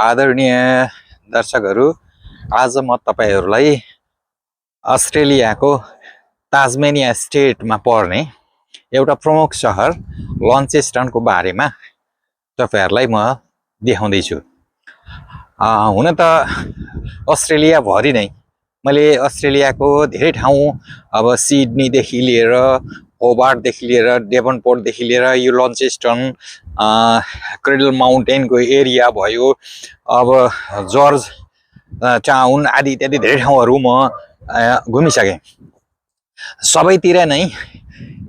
आदरणीय दर्शकहरू, आज म तपाईहरुलाई अस्ट्रेलियाको ताजमेनिया स्टेटमा पर्ने एउटा प्रमुख शहर लन्चेस्टनको बारेमा तपाईहरुलाई म देखाउँदै छु। हुन त अस्ट्रेलिया भरि नै मैले अस्ट्रेलियाको धेरै ठाउँ अब सिडनी देखि लिएर होबार्ट देखि लिएर डेभनपोर्ट देखि लिएर यो लन्चेस्टन क्रेडल माउन्टेनको एरिया भयो, अब जर्ज टाउन आदि इत्यादि धेरै ठाउँहरू म घुमिसकेँ। सबैतिर नै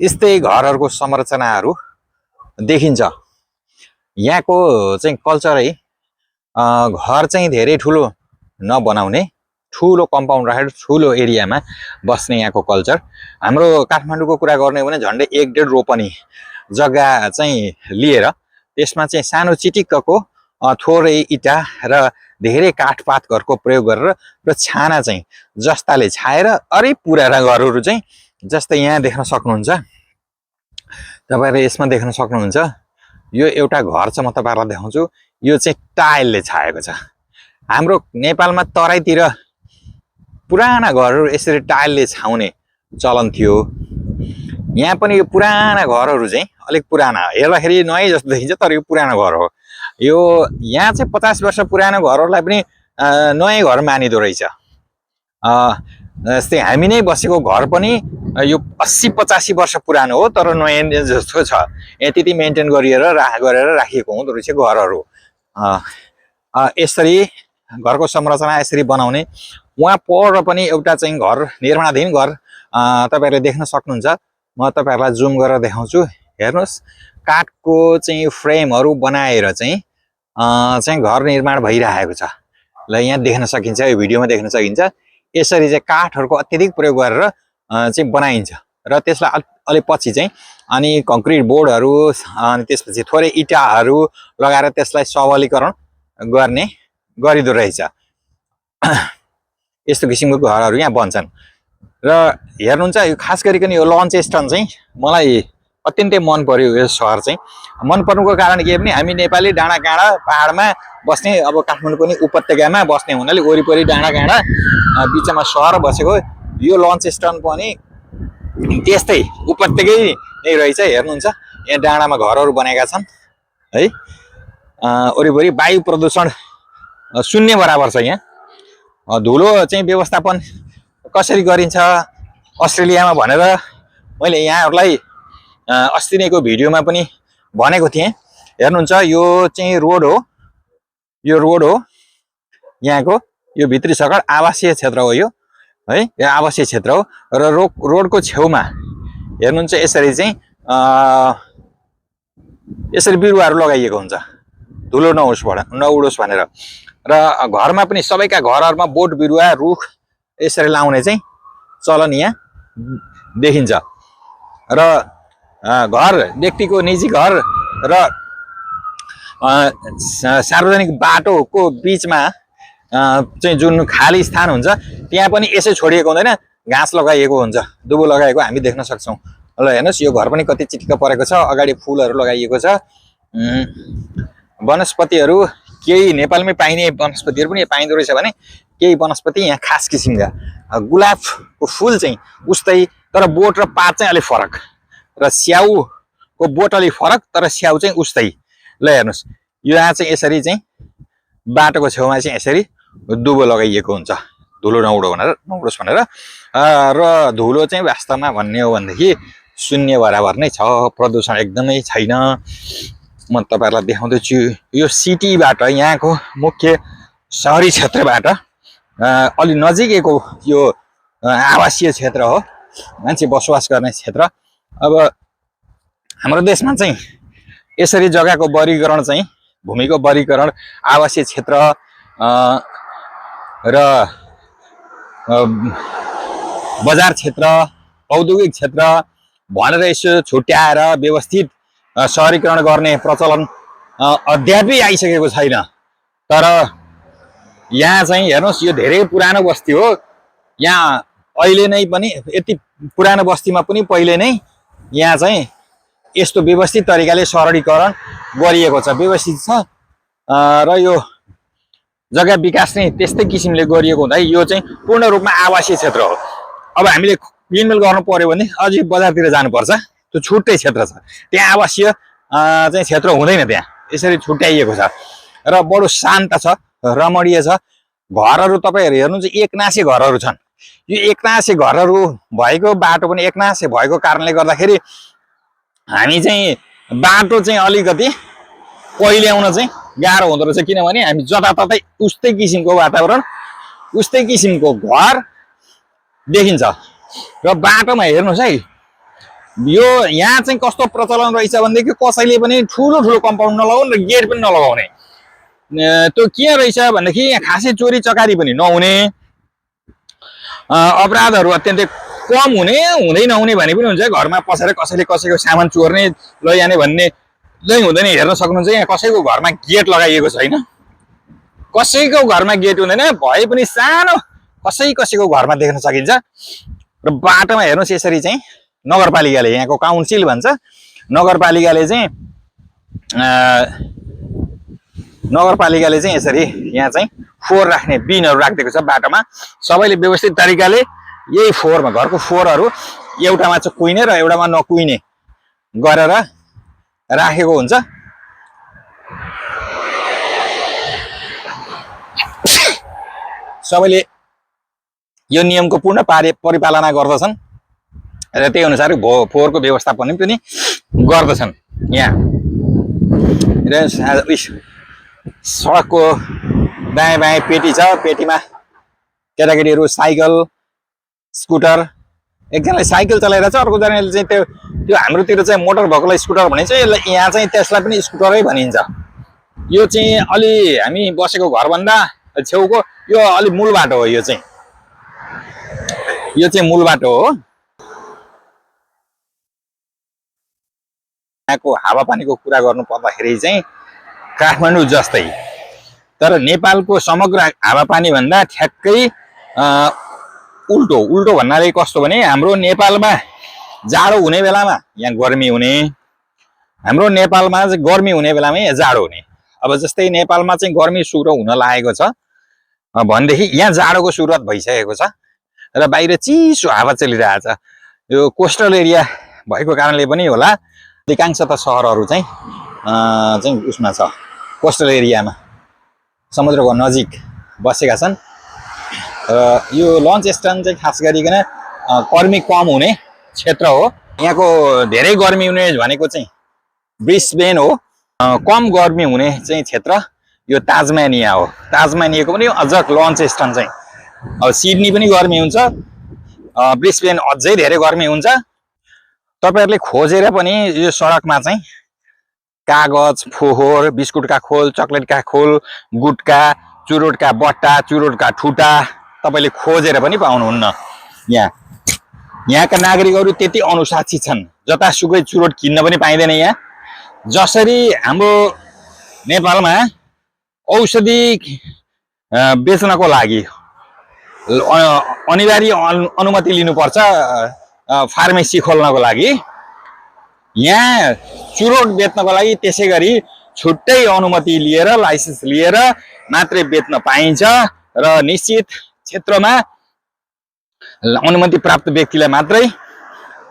यस्तै घरहरूको संरचनाहरू देखिन्छ। यहाँको चाहिँ कल्चरै घर चाहिँ धेरै ठुलो नबनाउने, ठुलो कम्पाउन्ड राखेर ठुलो एरियामा बस्ने यहाँको कल्चर। हाम्रो काठमाडौँको कुरा गर्ने हो भने झन्डै 1.5 रोपनी जग्गा चाहिँ लिएर त्यसमा चाहिँ सानो चिटिक्कको थोरै इटा र धेरै काठपातहरूको प्रयोग गरेर र छाना चाहिँ जस्ताले छाएर अरे पुराना घरहरू चाहिँ जस्तै यहाँ देख्न सक्नुहुन्छ। तपाईहरुले यसमा देख्न सक्नुहुन्छ, यो एउटा घर छ, म तपाईहरुलाई देखाउँछु। यो चाहिँ टाइलले छाएको छ। हाम्रो नेपालमा तराईतिर पुराना घरहरू यसरी टाइलले छाउने चलन थियो। यहाँ पनि यो पुराना घरहरू चाहिँ अलिक पुराना, हेर्दाखेरि नयाँ जस्तो देखिन्छ तर यो पुरानो घर हो। यो यहाँ चाहिँ 50 वर्ष पुरानो घरहरूलाई पनि नयाँ घर मानिदो रहेछ। जस्तै हामी नै बसेको घर पनि यो 80-85 वर्ष पुरानो हो तर नयाँ जस्तो छ। त्यति मेन्टेन गरेर राखिएको हुँदो रहेछ घरहरू। यसरी घरको संरचना यसरी बनाउने। वहाँ पर पनि एउटा चाहिँ घर, निर्माणाधीन घर तपाईहरुले देख्न सक्नुहुन्छ। म तपाईहरुलाई जुम गरेर देखाउँछु। हेर्नुस्, काठको चाहिँ फ्रेमहरू बनाएर चाहिँ घर निर्माण भइरहेको छ। ल यहाँ देख्न सकिन्छ, यो भिडियोमा देख्न सकिन्छ। यसरी चाहिँ काठहरूको अत्यधिक प्रयोग गरेर चाहिँ बनाइन्छ र त्यसलाई अलि पछि चाहिँ अनि कङ्क्रिट बोर्डहरू अनि त्यसपछि थोरै इटाहरू लगाएर त्यसलाई सबलीकरण गरिदो रहेछ। यस्तो किसिमको घरहरू यहाँ बन्छन्। र हेर्नुहुन्छ, यो खास गरिकन यो लन्चेस्टन चाहिँ मलाई अत्यन्तै मन पर्यो। यो सहर चाहिँ मन पर्नुको कारण के भने हामी नेपाली डाँडाकाँडा पहाडमा बस्ने, अब काठमाडौँ पनि उपत्यकामा बस्ने हुनाले वरिपरि डाँडाकाँडा बिचमा सहर बसेको। यो लन्चेस्टन पनि त्यस्तै उपत्यकै नै रहेछ। हेर्नुहुन्छ, यहाँ डाँडामा घरहरू बनेका छन् है। वरिपरि वायु प्रदूषण शून्य बराबर छ। यहाँ धुलो चाहिँ व्यवस्थापन कसरी गरिन्छ अस्ट्रेलियामा भनेर मैले यहाँहरूलाई अस्ति नैको भिडियोमा पनि भनेको थिएँ। हेर्नुहुन्छ, यो चाहिँ रोड हो। यो रोड हो यहाँको। यो भित्री सडक आवासीय क्षेत्र हो यो है। यो आवासीय क्षेत्र हो र रोडको छेउमा हेर्नुहुन्छ यसरी चाहिँ यसरी बिरुवाहरू लगाइएको हुन्छ, धुलो नउडोस् भनेर। र घरमा पनि सबैका घरहरूमा बोट बिरुवा रुख यसरी लाउने चाहिँ चलन यहाँ देखिन्छ। र घर, व्यक्तिको निजी घर र सार्वजनिक बाटोको बिचमा चाहिँ जुन खाली स्थान हुन्छ त्यहाँ पनि यसै छोडिएको हुँदैन, घाँस लगाइएको हुन्छ, दुबो लगाएको हामी देख्न सक्छौँ। ल हेर्नुहोस्, यो घर पनि कति चिटिक्क परेको छ। अगाडि फुलहरू लगाइएको छ। वनस्पतिहरू केही नेपालमै पाइने वनस्पतिहरू पनि पाइँदो रहेछ भने केही वनस्पति यहाँ खास किसिमका। गुलाबको फुल चाहिँ उस्तै तर बोट र पात चाहिँ अलिक फरक, र स्याउको बोट अलिक फरक तर स्याउ चाहिँ उस्तै। ल हेर्नुहोस्, यहाँ चाहिँ यसरी चाहिँ बाटोको छेउमा चाहिँ यसरी दुबो लगाइएको हुन्छ, धुलो नउडोस् भनेर। र धुलो चाहिँ वास्तवमा भन्ने हो भनेदेखि शून्य बराबर नै छ, प्रदूषण एकदमै छैन। म तपाईहरुलाई देखाउँदैछु। यो सिटीबाट, यहाँको मुख्य सहरी क्षेत्रबाट अलि नजिकैको यो आवासीय क्षेत्र हो, मान्छे बसोबास गर्ने क्षेत्र। अब हाम्रो देशमा चाहिँ यसरी जग्गाको वर्गीकरण चाहिँ भूमिको वर्गीकरण आवासीय क्षेत्र र बजार क्षेत्र, औद्योगिक क्षेत्र भनेर यसो छुट्याएर व्यवस्थित सहरीकरण गर्ने प्रचलन अद्यापि आइसकेको छैन। तर यहाँ चाहिँ हेर्नुहोस्, यो धेरै पुरानो बस्ती हो। यहाँ अहिले नै पनि, यति पुरानो बस्तीमा पनि पहिले नै यहाँ चाहिँ यस्तो व्यवस्थित तरिकाले सरलीकरण गरिएको छ, व्यवस्थित छ। र यो जग्गा विकास चाहिँ त्यस्तै किसिमले गरिएको हुँदा यो चाहिँ पूर्ण रूपमा आवासीय क्षेत्र हो। अब हामीले किनमेल गर्नु पर्यो भने अझै बजारतिर जानुपर्छ, त्यो छुट्टै क्षेत्र छ, त्यहाँ आवासीय चाहिँ क्षेत्र हुँदैन, त्यहाँ यसरी छुट्याइएको छ र बडो शान्त छ, रमणीय छ। घरहरू तपाईँहरू हेर्नुहुन्छ एकनासे घरहरू छन्। यो एकनासे घरहरू भएको बाटो पनि एकनासे भएको कारणले गर्दाखेरि हामी चाहिँ बाटो चाहिँ अलिकति पहिले आउन चाहिँ गाह्रो हुँदो रहेछ, किनभने हामी जताततै उस्तै किसिमको वातावरण, उस्तै किसिमको घर देखिन्छ। र बाटोमा हेर्नुहोस् है, यो यहाँ चाहिँ कस्तो प्रचलन रहेछ भनेदेखि कसैले पनि ठुलो ठुलो कम्पाउन्ड नलगाउने र गेट पनि नलगाउने। त्यो के रहेछ भनेदेखि यहाँ खासै चोरी चकारी पनि नहुने, अपराधहरू अत्यन्तै कम हुने, हुँदै नहुने भने पनि हुन्छ। घरमा पसेर कसैले कसैको सामान चोर्ने लैजाने भन्ने चाहिँ हुँदैन। हेर्न सक्नुहुन्छ यहाँ कसैको घरमा गेट लगाइएको छैन, कसैको घरमा गेट हुँदैन, भए पनि सानो कसैको घरमा देख्न सकिन्छ। र बाटोमा हेर्नुहोस् यसरी चाहिँ नगरपालिकाले, यहाँको काउन्सिल भन्छ, नगरपालिकाले चाहिँ यसरी यहाँ चाहिँ फोहोर राख्ने बिनहरू राखिदिएको छ बाटोमा। सबैले व्यवस्थित तरिकाले यही फोहोरमा, घरको फोहोरहरू एउटामा चाहिँ कुहिने र एउटामा नकुहिने गरेर राखेको हुन्छ। सबैले यो नियमको पूर्ण परिपालना गर्दछन् र त्यही अनुसार फोहोरको व्यवस्थापन पनि गर्दछन्। यहाँ सडकको दायाँ बायाँ पेटी छ, पेटीमा केटाकेटीहरू साइकल स्कुटर, एकजनाले साइकल चलाइरहेछ, अर्कोजनाले चाहिँ त्यो हाम्रोतिर चाहिँ मोटर भएकोलाई स्कुटर भनिन्छ, यहाँ चाहिँ त्यसलाई पनि स्कुटरै भनिन्छ। यो चाहिँ अलि हामी बसेको घरभन्दा छेउको यो अलि मूल बाटो हो। यो चाहिँ मूल बाटो हो। यहाँको हावापानीको कुरा गर्नु पर्दाखेरि चाहिँ काठमाडौँ जस्तै, तर नेपालको समग्र हावापानी भन्दा ठ्याक्कै उल्टो भन्नाले कस्तो भने हाम्रो नेपालमा जाडो हुने बेलामा यहाँ गर्मी हुने, हाम्रो नेपालमा चाहिँ गर्मी हुने बेलामा यहाँ जाडो हुने। अब जस्तै नेपालमा चाहिँ गर्मी सुरु हुन लागेको छ भनेदेखि यहाँ जाडोको सुरुवात भइसकेको छ र बाहिर चिसो हावा चलिरहेछ। यो कोस्टल एरिया भएको कारणले पनि होला, अधिकांश त सहरहरू चाहिँ उसमा छ, कोस्टल एरियामा समुद्रको नजिक बसेका छन्। यो लन्च स्ट्यान्ड चाहिँ खास गरिकन गर्मी कम हुने क्षेत्र हो। यहाँको धेरै गर्मी हुने भनेको चाहिँ ब्रिस्बेन हो, कम गर्मी हुने चाहिँ क्षेत्र यो ताजमानिया हो। ताजमानियाको पनि अझ लन्च स्ट्यान्ड चाहिँ, अब सिडनी पनि गर्मी हुन्छ, ब्रिस्बेन अझै धेरै गर्मी हुन्छ। तपाईहरुले खोजेर पनि यो सडकमा चाहिँ कागज, फोहोर, बिस्कुटका खोल, चकलेटका खोल, गुटका, चुरोटका बट्टा, चुरोटका ठुटा तपाईले खोजेर पनि पाउनुहुन्न। यहाँका नागरिकहरू त्यति अनुशासित छन्, जतासुकै चुरोट किन्न पनि पाइँदैन। यहाँ जसरी हाम्रो नेपालमा औषधि बेच्नको लागि अनिवार्य अनुमति लिनुपर्छ फार्मेसी खोल्नको लागि, यहाँ चुरोट बेच्नको लागि त्यसै गरी छुट्टै अनुमति लिएर, लाइसेन्स लिएर मात्रै बेच्न पाइन्छ र निश्चित क्षेत्रमा अनुमति प्राप्त व्यक्तिलाई मात्रै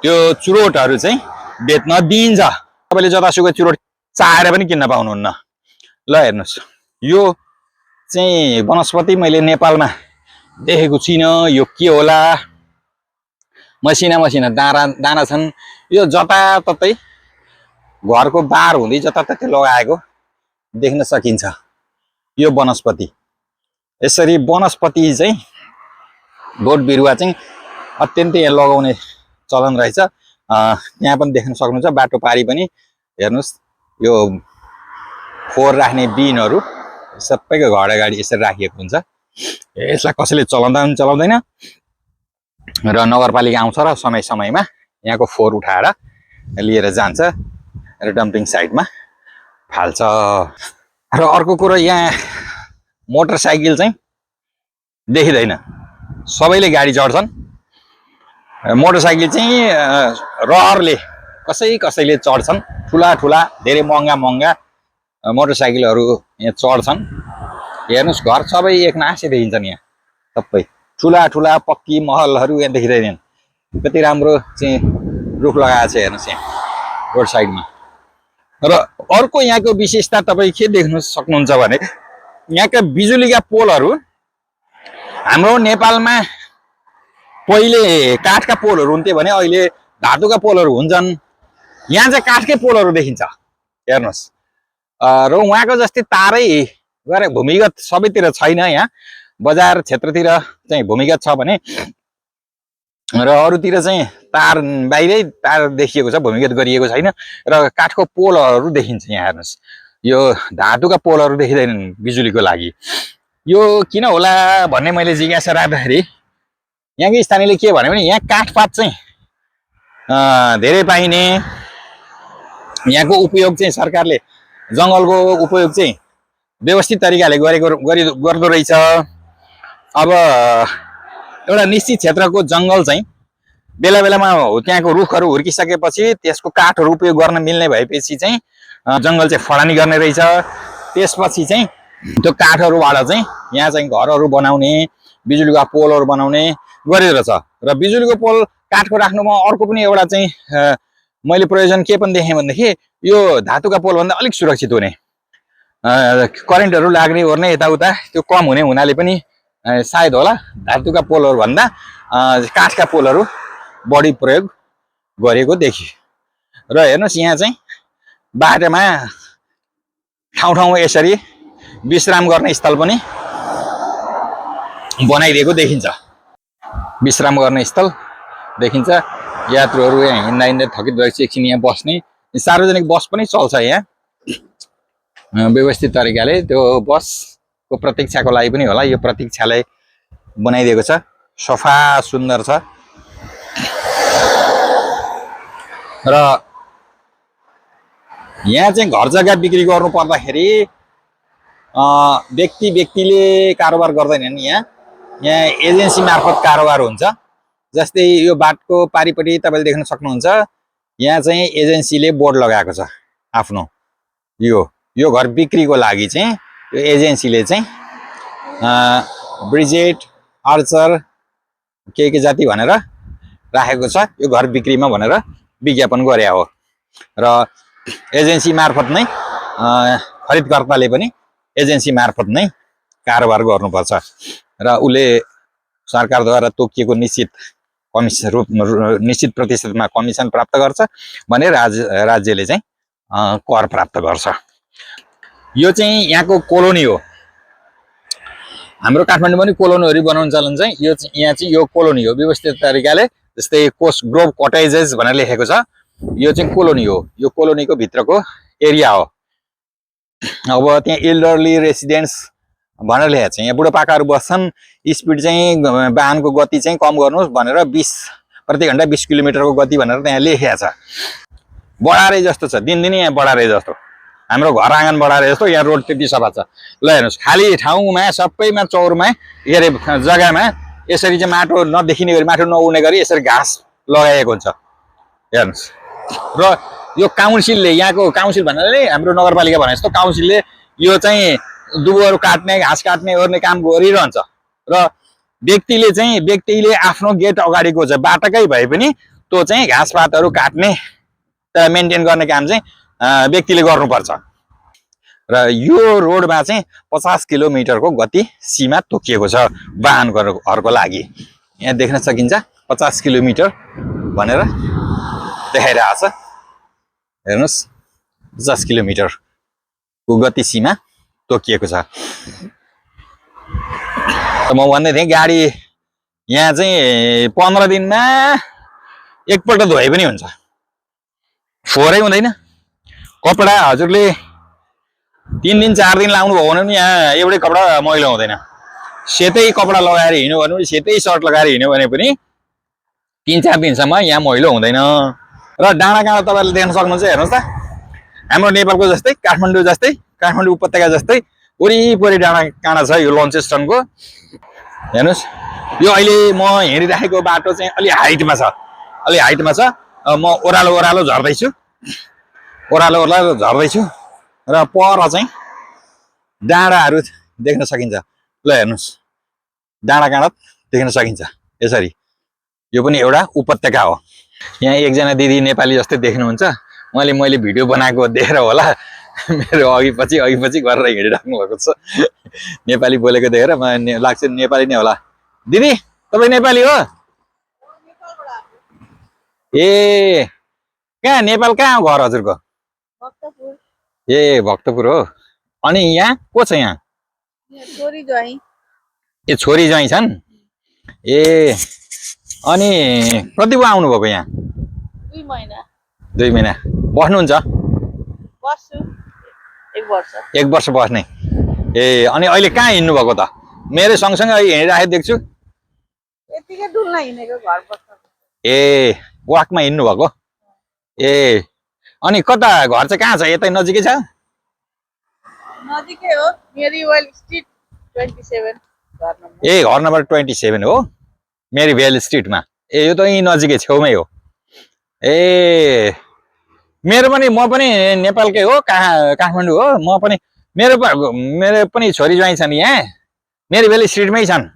त्यो चुरोटहरू चाहिँ बेच्न दिइन्छ। तपाईले जतासुकै चुरोट चाहेर पनि किन्न पाउनुहुन्न। ल हेर्नुस्, यो चाहिँ वनस्पति मैले नेपालमा देखेको छैन, यो के होला? मसिना मसिना दाना छन्। यो जताततै घरको बार हुँदै जताततै लगाएको देख्न सकिन्छ यो वनस्पति। यसरी वनस्पति चाहिँ बोट बिरुवा चाहिँ अत्यन्तै लगाउने चलन रहेछ। यहाँ पनि देख्न सक्नुहुन्छ, बाटो पारी पनि हेर्नुस्, यो फोहोर राख्ने बिनहरू सबैको घर अगाडि यसरी राखिएको हुन्छ। यसलाई कसैले चलाउँदा पनि चलाउँदैन र नगरपालिका आउँछ र समय समयमा यहाँको फोहोर उठाएर लिएर जान्छ र डम्पिङ साइटमा फाल्छ। र अर्को कुरो, यहाँ मोटरसाइकल चाहिँ देखिँदैन, सबैले गाडी चढ्छन्। मोटरसाइकल चाहिँ रहरले कसैले चढ्छन्, ठुला धेरै महँगा मोटरसाइकलहरू यहाँ चढ्छन् हेर्नुहोस् घर सबै एकनासै देखिन्छ नि यहाँ सबै ठुला ठुला पक्की महलहरू यहाँ देखिँदैन कति राम्रो चाहिँ रुख लगाएको छ हेर्नुहोस् यहाँ रोड साइडमा र अर्को यहाँको विशेषता तपाईँ के देख्न सक्नुहुन्छ भने यहाँका बिजुलीका पोलहरू हाम्रो नेपालमा पहिले काठका पोलहरू हुन्थे भने अहिले धातुका पोलहरू हुन्छन् यहाँ चाहिँ काठकै पोलहरू देखिन्छ हेर्नुहोस् र उहाँको जस्तै तारै गरे भूमिगत सबैतिर छैन यहाँ बजार क्षेत्रतिर चाहिँ भूमिगत छ भने र अरूतिर चाहिँ तार बाहिरै तार देखिएको छ भूमिगत गरिएको छैन र काठको पोलहरू देखिन्छ यहाँ हेर्नुहोस् यो धातुका पोलहरू देखिँदैनन् बिजुलीको लागि यो किन होला भन्ने मैले जिज्ञासा राख्दाखेरि यहाँको स्थानीयले के भन्यो भने यहाँ काठपात चाहिँ धेरै पाइने यहाँको उपयोग चाहिँ सरकारले जङ्गलको उपयोग चाहिँ व्यवस्थित तरिकाले गर्दो रहेछ अब एउटा निश्चित क्षेत्रको जङ्गल चाहिँ बेला बेलामा त्यहाँको रुखहरू हुर्किसकेपछि त्यसको काठहरू उपयोग गर्न मिल्ने भएपछि चाहिँ जङ्गल चाहिँ फडानी गर्ने रहेछ त्यसपछि चाहिँ त्यो काठहरूबाट चाहिँ यहाँ चाहिँ घरहरू बनाउने बिजुलीका पोलहरू बनाउने गरेको रहेछ र बिजुलीको पोल काठको राख्नुमा अर्को पनि एउटा चाहिँ मैले प्रयोजन के पनि देखेँ भनेदेखि यो धातुका पोलभन्दा अलिक सुरक्षित हुने करेन्टहरू लाग्ने ओर्ने यताउता त्यो कम हुने हुनाले पनि सायद होला धातुका पोलहरू भन्दा काठका पोलहरू बढी प्रयोग गरेको देखियो र हेर्नुहोस् यहाँ चाहिँ बाटोमा ठाउँ ठाउँमा यसरी विश्राम गर्ने स्थल पनि बनाइदिएको देखिन्छ विश्राम गर्ने स्थल देखिन्छ यात्रुहरू यहाँ हिँड्दा हिँड्दै थकित भएपछि एकछिन यहाँ बस्ने सार्वजनिक बस पनि चल्छ यहाँ व्यवस्थित तरिकाले त्यो बसको प्रतीक्षाको लागि पनि होला यो प्रतीक्षालय बनाइदिएको छ सफा सुन्दर छ र यहाँ चाहिँ घर जग्गा बिक्री गर्नु पर्दाखेरि व्यक्तिले कारोबार गर्दैनन् यहाँ एजेन्सी मार्फत कारोबार हुन्छ जस्तै यो बाटोको पारिपट्टि तपाईँले देख्न सक्नुहुन्छ यहाँ चाहिँ एजेन्सीले बोर्ड लगाएको छ आफ्नो यो घर बिक्रीको लागि चाहिँ यो एजेन्सीले चाहिँ ब्रिजेट आर्चर के जाति भनेर राखेको छ यो घर बिक्रीमा भनेर विज्ञापन गरे हो र एजेन्सी मार्फत नै खरिदकर्ताले पनि एजेन्सी मार्फत नै कारोबार गर्नुपर्छ र उसले सरकारद्वारा तोकिएको निश्चित प्रतिशतमा कमिसन प्राप्त गर्छ भने राज्यले चाहिँ कर प्राप्त गर्छ यो चाहिँ यहाँको कोलोनी हो हाम्रो काठमाडौँमा पनि कोलोनीहरू बनाउन चलन चाहिँ यहाँ चाहिँ यो कोलोनी हो व्यवस्थित तरिकाले जस्तै कोस्ट ग्रोभ कटेजेस भनेर लेखेको छ यो चाहिँ कोलोनी हो यो कोलोनीको भित्रको एरिया हो अब त्यहाँ एल्डरली रेसिडेन्ट्स भनेर लेखेको छ यहाँ बुढापाकाहरू बस्छन् स्पिड चाहिँ वाहनको गति चाहिँ कम गर्नुहोस् भनेर 20 प्रति घण्टा 20 किलोमिटरको गति भनेर त्यहाँ लेखेको छ बढारे जस्तो छ दिनदिनै यहाँ बढारे जस्तो हाम्रो घर आँगन बढारे जस्तो यहाँ रोड त्यति सफा छ ल हेर्नुहोस् खाली ठाउँमा सबैमा चौरमा के अरे जग्गामा यसरी चाहिँ माटो नदेखिने गरी माटो नउड्ने गरी यसरी घाँस लगाइएको हुन्छ हेर्नुहोस् र यो काउन्सिलले यहाँको काउन्सिल भन्नाले हाम्रो नगरपालिका भने जस्तो काउन्सिलले यो चाहिँ दुबोहरू काट्ने घाँस काट्ने ओर्ने काम गरिरहन्छ र व्यक्तिले आफ्नो गेट अगाडिको चाहिँ बाटोकै भए पनि त्यो चाहिँ घाँसपातहरू काट्ने मेन्टेन गर्ने काम चाहिँ व्यक्तिले गर्नुपर्छ र यो रोडमा चाहिँ 50 किलोमिटरको गति सीमा तोकिएको छ वाहनहरूको लागि यहाँ देख्न सकिन्छ 50 किलोमिटर भनेर देखाइरहेको छ हेर्नुहोस् 50 किलोमिटरको गति सीमा तोकिएको छ म भन्दै थिएँ गाडी यहाँ चाहिँ 15 दिनमा एकपल्ट धोए पनि हुन्छ फोहोरै हुँदैन कपडा हजुरले 3 दिन 4 दिन लाउनु भयो भने पनि यहाँ एउटै कपडा मैला हुँदैन सेतै कपडा लगाएर हिँड्यो भने पनि सेतै सर्ट लगाएर हिँड्यो भने पनि 3-4 दिनसम्म यहाँ मैलो हुँदैन र डाँडा काँडा तपाईँले देख्न सक्नुहुन्छ हेर्नुहोस् त हाम्रो नेपालको जस्तै काठमाडौँ उपत्यका जस्तै वरिपरि डाँडा काँडा छ यो लन्चेस्टनको हेर्नुहोस् यो अहिले म हिँडिराखेको बाटो चाहिँ अलि हाइटमा छ म ओह्रालो झर्दैछु र पर चाहिँ डाँडाहरू देख्न सकिन्छ। ल हेर्नुहोस्, डाँडाकाँडा देख्न सकिन्छ यसरी। यो पनि एउटा उपत्यका हो। यहाँ एकजना दिदी नेपाली जस्तै देख्नुहुन्छ। मैले भिडियो बनाएको देखेर होला मेरो अघिपछि गरेर हिँडिराख्नु भएको छ। नेपाली बोलेको देखेर मलाई लाग्छ नेपाली नै होला। दिदी तपाईँ नेपाली हो? ए कहाँ नेपाल कहाँ हो घर हजुरको? भक्तपुर। ए भक्तपुर हो। अनि यहाँ को छ? यहाँ छोरी ज्वाइँ। ए छोरी ज्वाइँ छन्। ए अनि कति पो आउनु भएको यहाँ? 2 महिना। 2 महिना बस्नुहुन्छ? बस्छु 1 वर्ष। 1 वर्ष बस्ने। ए अनि अहिले कहाँ हिँड्नु भएको त? मेरो सँगसँगै हिँडिराखेको देख्छु। यतिकै डुल्न हिँडेको घर बस्छ। ए वाकमा हिँड्नु भएको? ए अनि कता घर चाहिँ कहाँ छ? यतै नजिकै छ? नजिकै हो, मेरीवेल स्ट्रिट 27 घर नम्बर। ए घर नम्बर 27 हो, मेरीवेल स्ट्रिटमा। ए यो त यहीँ नजिकै छेउमै हो। ए म पनि नेपालकै हो, काठमाडौँ हो। मेरो पनि छोरी ज्वाइँ छन् यहाँ, मेरीवेल स्ट्रिटमै छन्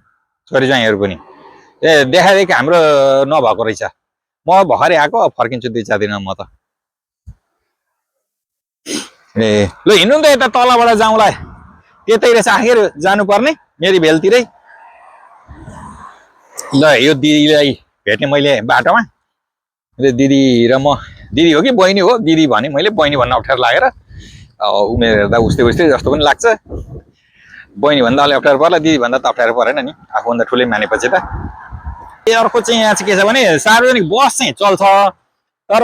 छोरी ज्वाइँहरू पनि। ए देखादेखि हाम्रो नभएको रहेछ। म भर्खरै आएको, फर्किन्छु 2-4 दिनमा म त। ए ल हिँड्नु त यता तलबाट जाउँला, त्यतै रहेछ आखिर जानुपर्ने मेरीवेलतिरै। ल यो दिदीलाई भेट्ने मैले बाटोमा। दिदी र म, दिदी हो कि बहिनी हो? दिदी भने मैले, बहिनी भन्न अप्ठ्यारो लागेर। उमेर हेर्दा उस्तै जस्तो पनि लाग्छ। बहिनी भन्दा अलि अप्ठ्यारो पर्ला, दिदी भन्दा त अप्ठ्यारो परेन नि, आफूभन्दा ठुलै मानेपछि त। अर्को चाहिँ यहाँ चाहिँ के छ भने सार्वजनिक बस चाहिँ चल्छ, तर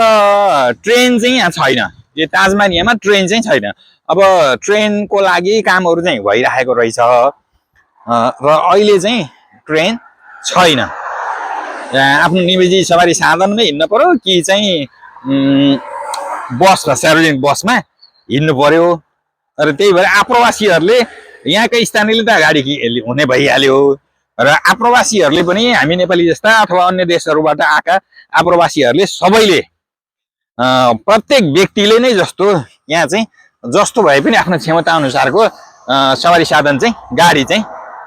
ट्रेन चाहिँ यहाँ छैन। यो ताजमानियामा ट्रेन चाहिँ छैन। अब ट्रेनको लागि कामहरू चाहिँ भइरहेको रहेछ र अहिले चाहिँ ट्रेन छैन। आफ्नो निजी सवारी साधनमै हिँड्नु पर्यो कि चाहिँ बसमा, सार्वजनिक बसमा हिँड्नु पर्यो। र त्यही भएर आप्रवासीहरूले, यहाँकै स्थानीयले त गाडी हुने भइहाल्यो, र आप्रवासीहरूले पनि, हामी नेपाली जस्ता अथवा अन्य देशहरूबाट आएका आप्रवासीहरूले सबैले, प्रत्येक व्यक्तिले नै जस्तो यहाँ चाहिँ जस्तो भए पनि आफ्नो क्षमता अनुसारको सवारी साधन चाहिँ, गाडी चाहिँ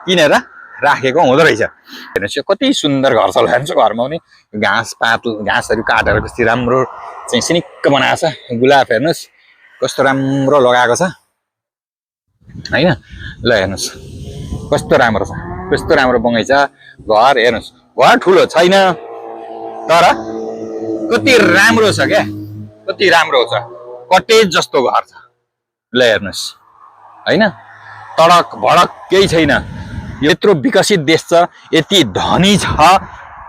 किनेर राखेको हुँदो रहेछ। हेर्नुहोस् यो कति सुन्दर घर छ। हेर्नुहोस् घरमा पनि घाँसहरू काटेर कति राम्रो चाहिँ सिनिक्क बनाएको छ। गुलाब हेर्नुहोस् कस्तो राम्रो लगाएको छ होइन। ल हेर्नुहोस् कस्तो राम्रो छ, कस्तो राम्रो बगैँचा। घर हेर्नुहोस्, घर ठुलो छैन तर कति राम्रो छ क्या, कति राम्रो छ। कटेज जस्तो घर छ। ल हेर्नुहोस् होइन, तडक भडक केही छैन। यत्रो विकसित देश छ, यति धनी छ,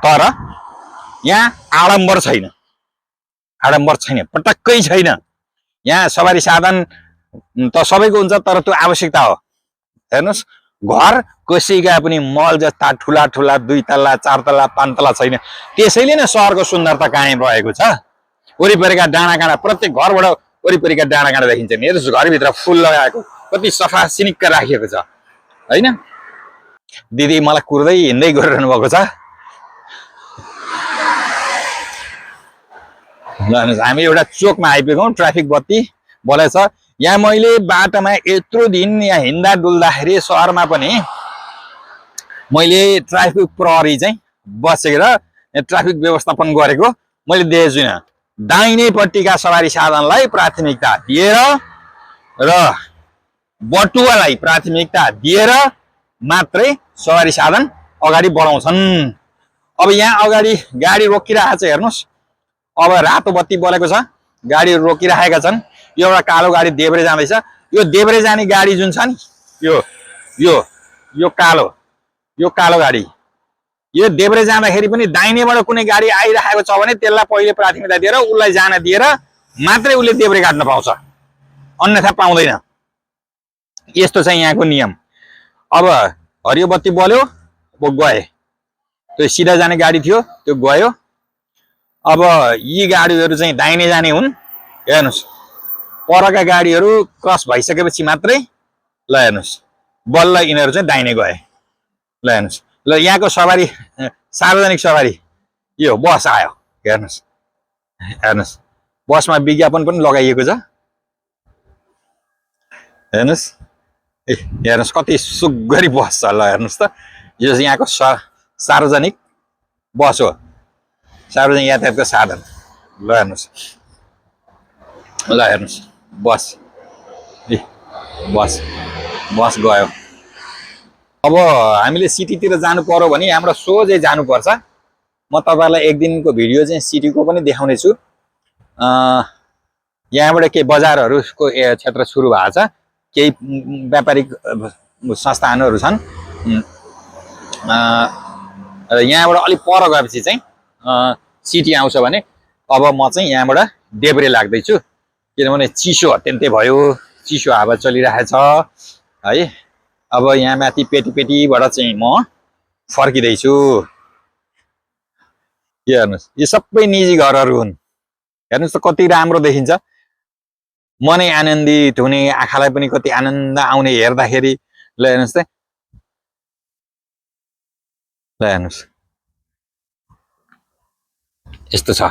तर यहाँ आडम्बर छैन, आडम्बर छैन, पटक्कै छैन। यहाँ सवारी साधन त सबैको हुन्छ, तर त्यो आवश्यकता हो। हेर्नुहोस् घर कसैका पनि मल जस्ता ठुला 2 तल्ला 4 तल्ला 5 तल्ला छैन। त्यसैले नै सहरको सुन्दरता कायम रहेको छ। वरिपरिका डाँडाकाँडा, प्रत्येक घरबाट वरिपरिका डाँडाकाँडा देखिन्छन्। हेर्नुहोस् घरभित्र फुल लगाएको कति सफा सिनिक्क राखिएको छ होइन। दिदी मलाई कुर्दै हिँड्दै गरिरहनु भएको छ। हामी एउटा चोकमा आइपुग्यौँ, ट्राफिक बत्ती बलेछ। यहाँ मैले बाटोमा यत्रो दिन यहाँ हिँड्दा डुल्दाखेरि सहरमा पनि मैले ट्राफिक प्रहरी चाहिँ बसेर ट्राफिक व्यवस्थापन गरेको मैले देखेको छुइनँ। दाहिनेपट्टिका सवारी साधनलाई प्राथमिकता दिएर र बटुवालाई प्राथमिकता दिएर मात्रै सवारी साधन अगाडि बढाउँछन्। अब यहाँ अगाडि गाडी रोकिरहेको छ हेर्नुहोस्। अब रातो बत्ती बलेको छ, गाडीहरू रोकिरहेका छन्। यो एउटा कालो गाडी देब्रे जाँदैछ। यो देब्रे जाने गाडी जुन छ नि, यो कालो गाडी, यो देब्रे जाँदाखेरि पनि दाहिनेबाट कुनै गाडी आइरहेको छ भने त्यसलाई पहिले प्राथमिकता दिएर उसलाई जान दिएर मात्रै उसले देब्रे काट्न पाउँछ, अन्यथा पाउँदैन। यस्तो चाहिँ यहाँको नियम। अब हरियो बत्ती बल्यो, अब गए। त्यो सिधा जाने गाडी थियो, त्यो गयो। अब यी गाडीहरू चाहिँ दाहिने जाने हुन्। हेर्नुहोस् परका गाडीहरू क्रस भइसकेपछि मात्रै ल हेर्नुहोस् बल्ल यिनीहरू चाहिँ दाहिने गए। ल हेर्नुहोस्, ल यहाँको सवारी, सार्वजनिक सवारी यो बस आयो। हेर्नुहोस् हेर्नुहोस् बसमा विज्ञापन पनि लगाइएको छ। हेर्नुहोस् ए हेर्नुहोस् कति सुग्घरी बस छ ल हेर्नुहोस् त यो चाहिँ यहाँको सार्वजनिक बस हो सार्वजनिक यातायातको साधन ल हेर्नुहोस् बस ए बस बस गयो अब हामीले सिटीतिर जानु पर्यो भने यहाँबाट सोझै जानुपर्छ म तपाईँलाई एक दिनको भिडियो चाहिँ सिटीको पनि देखाउने छु यहाँबाट केही बजारहरूको क्षेत्र सुरु भएको छ केही व्यापारिक संस्थानहरू छन् यहाँबाट अलिक पर गएपछि चाहिँ सिटी आउँछ भने अब म चाहिँ यहाँबाट देब्रे लाग्दैछु किनभने चिसो अत्यन्तै भयो चिसो हावा चलिरहेछ है अब यहाँ माथि पेटीबाट चाहिँ म फर्किँदैछु यो हेर्नुहोस् यो सबै निजी घरहरू हुन् हेर्नुहोस् त कति राम्रो देखिन्छ मनै आनन्दित हुने आँखालाई पनि कति आनन्द आउने हेर्दाखेरि ल हेर्नुहोस् त ल हेर्नुहोस् यस्तो छ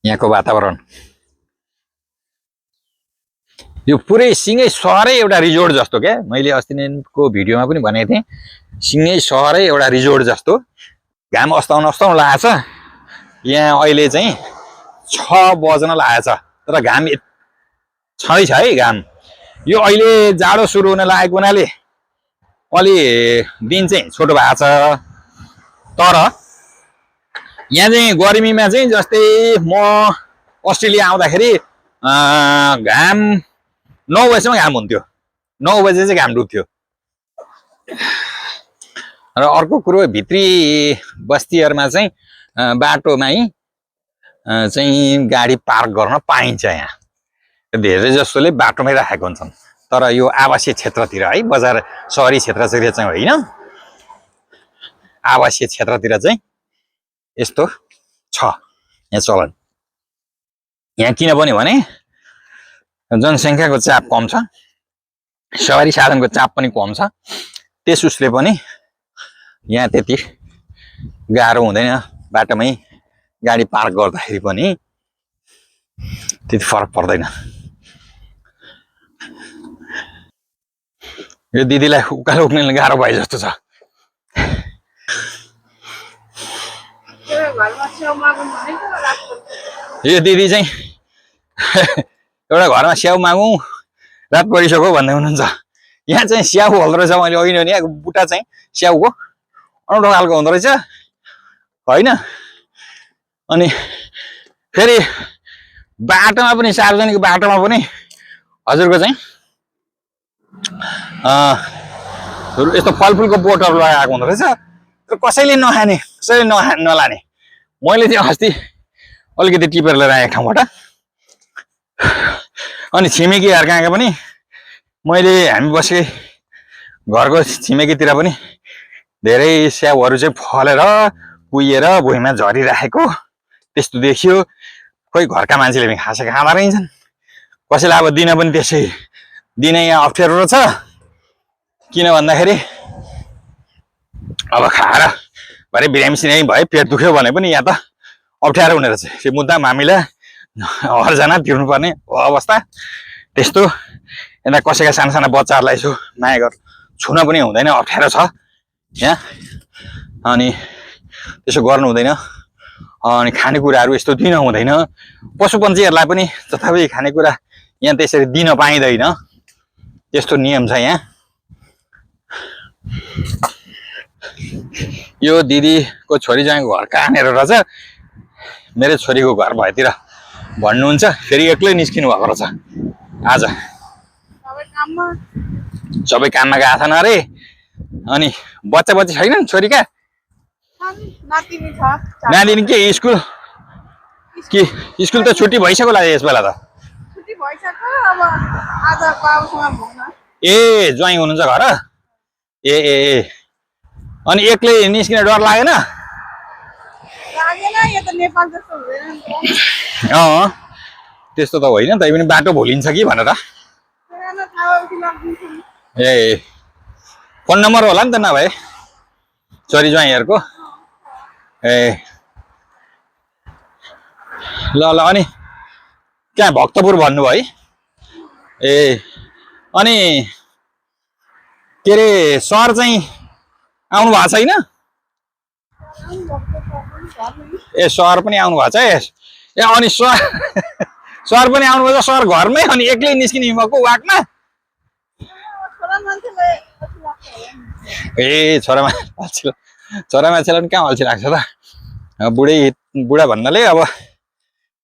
यहाँको वातावरण यो पुरै सिँगै सहरै एउटा रिजोर्ट जस्तो क्या मैले अस्ति नैको भिडियोमा पनि भनेको थिएँ सिँगै सहरै एउटा रिजोर्ट जस्तो घाम अस्ताउन लागेछ यहाँ अहिले चाहिँ 6 बज्न लागेछ तर घाम छँदै छ है घाम यो अहिले जाडो सुरु हुन लागेको हुनाले अलि दिन चाहिँ छोटो भएको छ तर यहाँ चाहिँ गर्मीमा चाहिँ जस्तै म अस्ट्रेलिया आउँदाखेरि घाम 9 बजेसम्म घाम हुन्थ्यो 9 बजे चाहिँ घाम डुब्थ्यो र अर्को कुरो भित्री बस्तीहरूमा चाहिँ बाटोमै चाहिँ गाडी पार्क गर्न पाइन्छ यहाँ धेरै जसोले बाटोमै राखेको हुन्छन् तर यो आवासीय क्षेत्रतिर है बजार सहरी क्षेत्रतिर चाहिँ होइन आवासीय क्षेत्रतिर चाहिँ यस्तो छ यहाँ चलन यहाँ किनभने भने जनसङ्ख्याको चाप कम छ सवारी साधनको चाप पनि कम छ त्यस उसले पनि यहाँ त्यति गाह्रो हुँदैन बाटोमै गाडी पार्क गर्दाखेरि पनि त्यति फरक पर्दैन यो दिदीलाई उकालो उक्लिन गाह्रो भए जस्तो छ यो दिदी चाहिँ एउटा घरमा स्याउ मागौँ रात परिसक्यो भन्दै हुनुहुन्छ यहाँ चाहिँ स्याउ हल्दो रहेछ मैले अघि भने यहाँ बुट्टा चाहिँ स्याउको अनौठो खालको हुँदो रहेछ होइन अनि फेरि बाटोमा पनि सार्वजनिक बाटोमा पनि हजुरको चाहिँ यस्तो फलफुलको बोटहरू लगाएको हुँदो रहेछ तर कसैले नखाने कसैले नलाने मैले चाहिँ अस्ति अलिकति टिपेर लिएर आएको ठाउँबाट अनि छिमेकीहरू कहाँका पनि मैले हामी बसेकै घरको छिमेकीतिर पनि धेरै स्याउहरू चाहिँ फलेर कुहिएर भुइँमा झरिराखेको त्यस्तो देखियो खोइ घरका मान्छेले पनि खासेका खाँदा रहन्छन् कसैलाई अब दिन पनि त्यसै दिन यहाँ अप्ठ्यारो रहेछ किन भन्दाखेरि अब खाएर भरे बिरामी सिरामी भयो पेट दुख्यो भने पनि यहाँ त अप्ठ्यारो हुने रहेछ यो मुद्दा हामीलाई हरजना तिर्नुपर्ने अवस्था त्यस्तो यता कसैका साना साना बच्चाहरूलाई यसो माया गर छुन पनि हुँदैन अप्ठ्यारो छ यहाँ अनि त्यसो गर्नु हुँदैन अनि खानेकुराहरू यस्तो दिन हुँदैन पशुपन्छीहरूलाई पनि तथापि खानेकुरा यहाँ त्यसरी दिन पाइँदैन त्यस्तो नियम छ यहाँ यो दिदीको छोरी ज्वाइँको घर कहाँनिर रहेछ मेरो छोरीको घर भएतिर भन्नुहुन्छ फेरि एक्लै निस्किनु भएको रहेछ आज सबै काममा गएको छन् अरे अनि बच्चा बच्ची छैनन् छोरीका नातिनी के स्कुल कि स्कुल त छुट्टी भइसक्यो होला यस बेला त ए ज्वाइँ हुनुहुन्छ घर ए ए ए अनि एक्लै निस्किन डर लागेन त्यस्तो त होइन तैपनि बाटो भुलिन्छ कि भनेर ए फोन नम्बर होला नि त नभए छोरी ज्वाइँहरूको ए ल ल अनि त्यहाँ भक्तपुर भन्नुभयो है ए अनि के अरे सर चाहिँ आउनु भएको छैन ए सर पनि आउनु भएको छ ए अनि सर सर पनि आउनु भएको छ सर घरमै अनि एक्लै निस्किने भएको वाकमा ए छोरा मान्छेलाई पनि कहाँ अल्छी लाग्छ त बुढा भन्नाले अब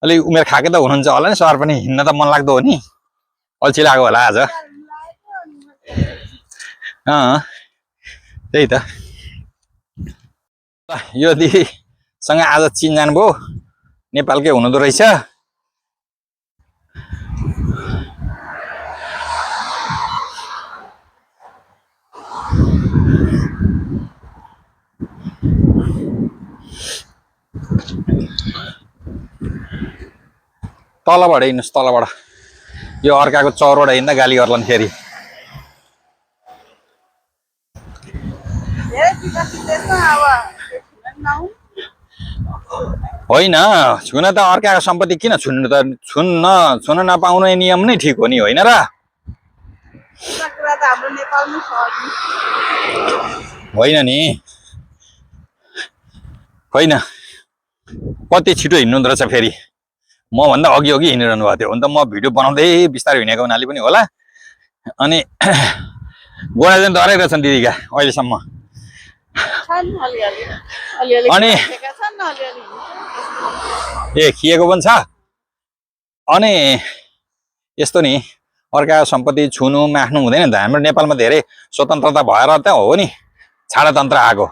अलिक उमेर खाके त हुनुहुन्छ होला नि सर पनि हिँड्न त मन लाग्दो हो नि अल्छी लाग्यो होला आज त्यही त यो दिदीसँग आज चिनजान भयो नेपालकै हुनुहुँदो रहेछ तलबाट हिँड्नुहोस् तलबाट यो अर्काको चौरबाट हिँड्दा गाली गर्लान् फेरि होइन छुन त अर्काको सम्पत्ति किन छुन्नु त छुन नपाउने नियम नै ठिक हो नि होइन र होइन नि होइन कति छिटो हिँड्नु रहेछ फेरि मभन्दा अघि हिँडिरहनु भएको थियो हुन त म भिडियो बनाउँदै बिस्तारै हिँडेको हुनाले पनि होला अनि गोडा चाहिँ डरै रहेछन् दिदीका अहिलेसम्म अनि ए खिएको पनि छ अनि यस्तो नि अर्का सम्पत्ति छुनु माख्नु हुँदैन नि त हाम्रो नेपालमा धेरै स्वतन्त्रता भएर त हो नि छाडातन्त्र आएको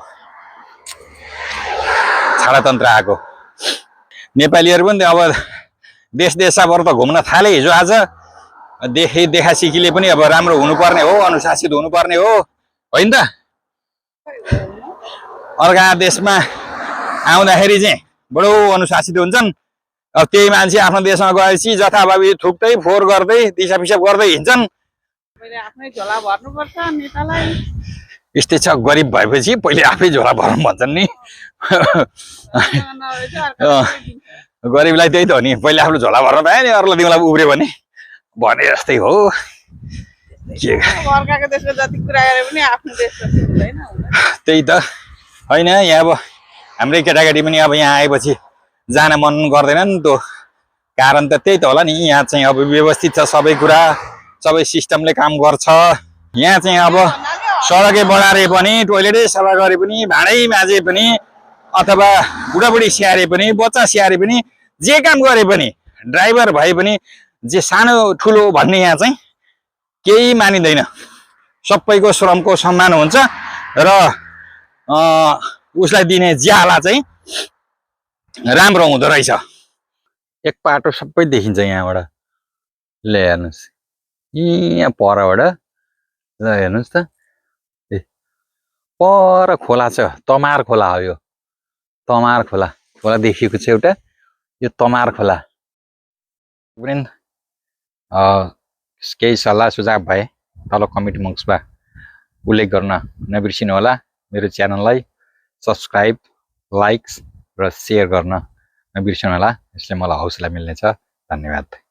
नेपालीहरू पनि अब देशभर त घुम्न थाले हिजो आज देखा सिकीले पनि अब राम्रो हुनुपर्ने हो अनुशासित हुनुपर्ने हो होइन त अर्का देशमा आउँदाखेरि चाहिँ बडो अनुशासित हुन्छन् अब त्यही मान्छे आफ्नो देशमा गएपछि जथाभावी थुक्दै फोहोर गर्दै दिसा पिसाब गर्दै हिँड्छन् यस्तै छ गरिब भएपछि पहिले आफै झोला भरौँ भन्छन् नि गरिबलाई त्यही त हो नि पहिले आफ्नो झोला भर्न पायो नि अरूलाई दिउँला उब्रियो भने जस्तै हो त्यही त होइन यहाँ अब हाम्रै केटाकेटी पनि अब यहाँ आएपछि जान मन गर्दैन नि त कारण त त्यही त होला नि यहाँ चाहिँ अब व्यवस्थित छ सबै कुरा सबै सिस्टमले काम गर्छ यहाँ चाहिँ अब सडकै बढारे पनि टोइलेटै सफा गरे पनि भाँडै माझे पनि अथवा बुढाबुढी स्याहारे पनि बच्चा स्याहारे पनि जे काम गरे पनि ड्राइभर भए पनि जे सानो ठुलो भन्ने यहाँ चाहिँ केही मानिँदैन सबैको श्रमको सम्मान हुन्छ र उसलाई दिने ज्याला चाहिँ राम्रो हुँदो रहेछ एक पाटो सबै देखिन्छ यहाँबाट ल हेर्नुहोस् यहाँ परबाट ल हेर्नुहोस् त ए पर खोला छ तमार खोला हो यो तमार खोला देखिएको छ एउटा यो तमार खोला केही सल्लाह सुझाव भए तल कमेन्ट बक्समा उल्लेख गर्न नबिर्सिनु होला मेरो च्यानललाई सब्स्क्राइब लाइक्स र सेयर गर्न नबिर्सिनु होला यसले मलाई हौसला मिल्नेछ धन्यवाद